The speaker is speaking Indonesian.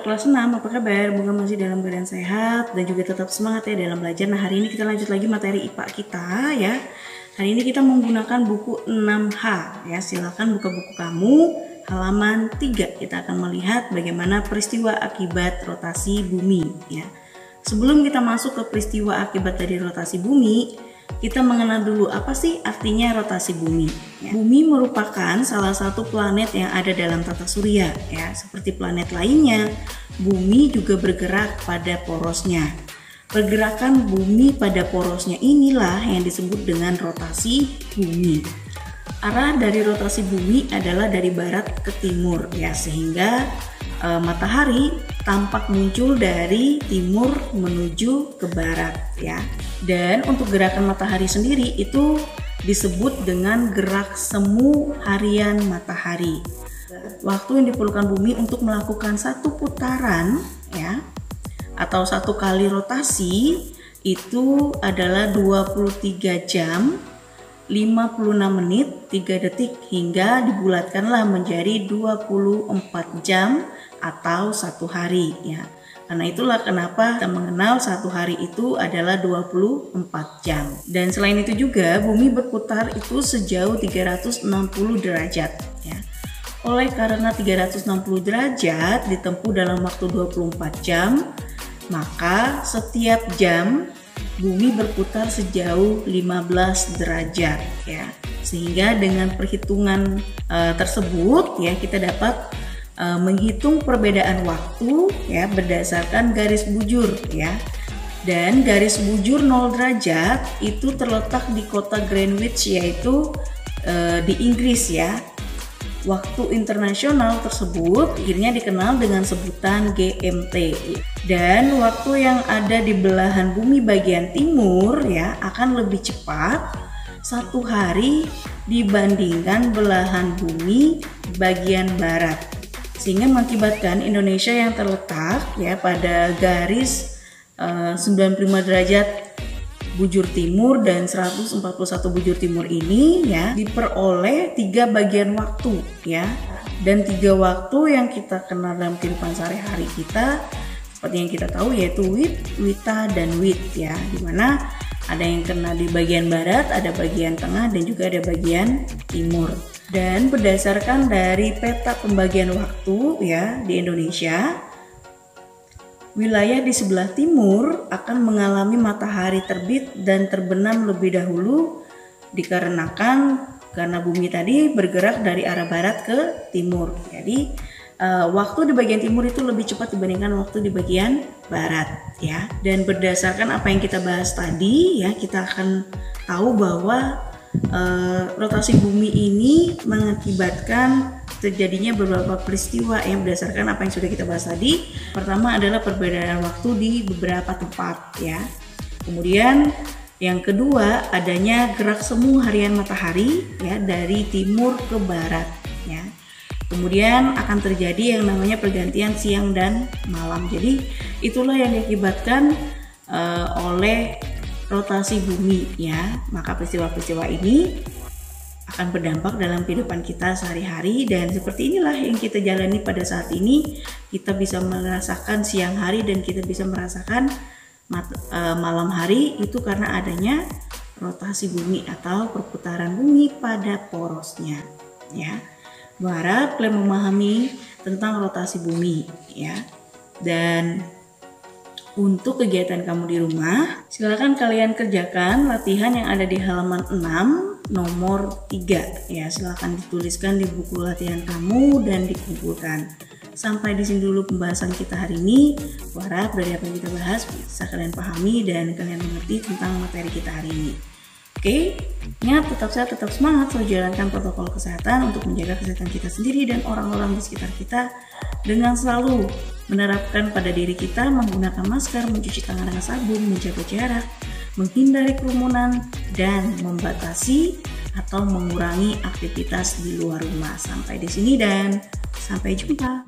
anak kelas 6, apa kabar? Semoga masih dalam keadaan sehat dan juga tetap semangat ya dalam belajar. Nah, hari ini kita lanjut lagi materi IPA kita ya. Hari ini kita menggunakan buku 6H ya. Silakan buka buku kamu halaman 3. Kita akan melihat bagaimana peristiwa akibat rotasi bumi ya. Sebelum kita masuk ke peristiwa akibat dari rotasi bumi, kita mengenal dulu apa sih artinya rotasi bumi. Ya. Bumi merupakan salah satu planet yang ada dalam tata surya ya. Seperti planet lainnya, bumi juga bergerak pada porosnya. Pergerakan bumi pada porosnya inilah yang disebut dengan rotasi bumi. Arah dari rotasi bumi adalah dari barat ke timur ya, sehingga matahari tampak muncul dari timur menuju ke barat ya. Dan untuk gerakan matahari sendiri itu disebut dengan gerak semu harian matahari. Waktu yang diperlukan bumi untuk melakukan satu putaran ya atau satu kali rotasi itu adalah 23 jam 56 menit 3 detik hingga dibulatkanlah menjadi 24 jam atau satu hari ya. Karena itulah kenapa kita mengenal satu hari itu adalah 24 jam. Dan selain itu juga bumi berputar itu sejauh 360 derajat ya. Oleh karena 360 derajat ditempuh dalam waktu 24 jam, maka setiap jam bumi berputar sejauh 15 derajat ya. Sehingga dengan perhitungan tersebut ya kita dapat menghitung perbedaan waktu ya berdasarkan garis bujur ya. Dan garis bujur 0 derajat itu terletak di kota Greenwich yaitu di Inggris ya. Waktu internasional tersebut akhirnya dikenal dengan sebutan GMT. Dan waktu yang ada di belahan bumi bagian timur ya akan lebih cepat satu hari dibandingkan belahan bumi bagian barat. Sehingga mengakibatkan Indonesia yang terletak ya pada garis 95 derajat bujur timur dan 141 bujur timur ini ya diperoleh 3 bagian waktu ya. Dan 3 waktu yang kita kenal dalam kehidupan sehari-hari kita seperti yang kita tahu yaitu wit, wita, dan wit ya. Dimana ada yang kena di bagian barat, ada bagian tengah, dan juga ada bagian timur. Dan berdasarkan dari peta pembagian waktu ya di Indonesia, wilayah di sebelah timur akan mengalami matahari terbit dan terbenam lebih dahulu dikarenakan karena bumi tadi bergerak dari arah barat ke timur. Jadi waktu di bagian timur itu lebih cepat dibandingkan waktu di bagian barat ya. Dan berdasarkan apa yang kita bahas tadi ya, kita akan tahu bahwa rotasi bumi ini mengakibatkan terjadinya beberapa peristiwa yang berdasarkan apa yang sudah kita bahas tadi. Pertama adalah perbedaan waktu di beberapa tempat ya. Kemudian yang kedua adanya gerak semu harian matahari ya dari timur ke barat ya. Kemudian akan terjadi yang namanya pergantian siang dan malam. Jadi itulah yang diakibatkan oleh rotasi bumi ya. Maka peristiwa-peristiwa ini akan berdampak dalam kehidupan kita sehari-hari, dan seperti inilah yang kita jalani pada saat ini. Kita bisa merasakan siang hari dan kita bisa merasakan malam hari itu karena adanya rotasi bumi atau perputaran bumi pada porosnya ya. Berharap kalian memahami tentang rotasi bumi ya. Dan untuk kegiatan kamu di rumah, silakan kalian kerjakan latihan yang ada di halaman 6 nomor 3 ya. Silakan dituliskan di buku latihan kamu dan dikumpulkan. Sampai di sini dulu pembahasan kita hari ini. Berharap dari apa yang kita bahas bisa kalian pahami dan kalian mengerti tentang materi kita hari ini. Oke, ingat tetap sehat, tetap semangat, selalu jalankan protokol kesehatan untuk menjaga kesehatan kita sendiri dan orang-orang di sekitar kita dengan selalu menerapkan pada diri kita menggunakan masker, mencuci tangan dengan sabun, menjaga jarak, menghindari kerumunan, dan membatasi atau mengurangi aktivitas di luar rumah. Sampai di sini dan sampai jumpa.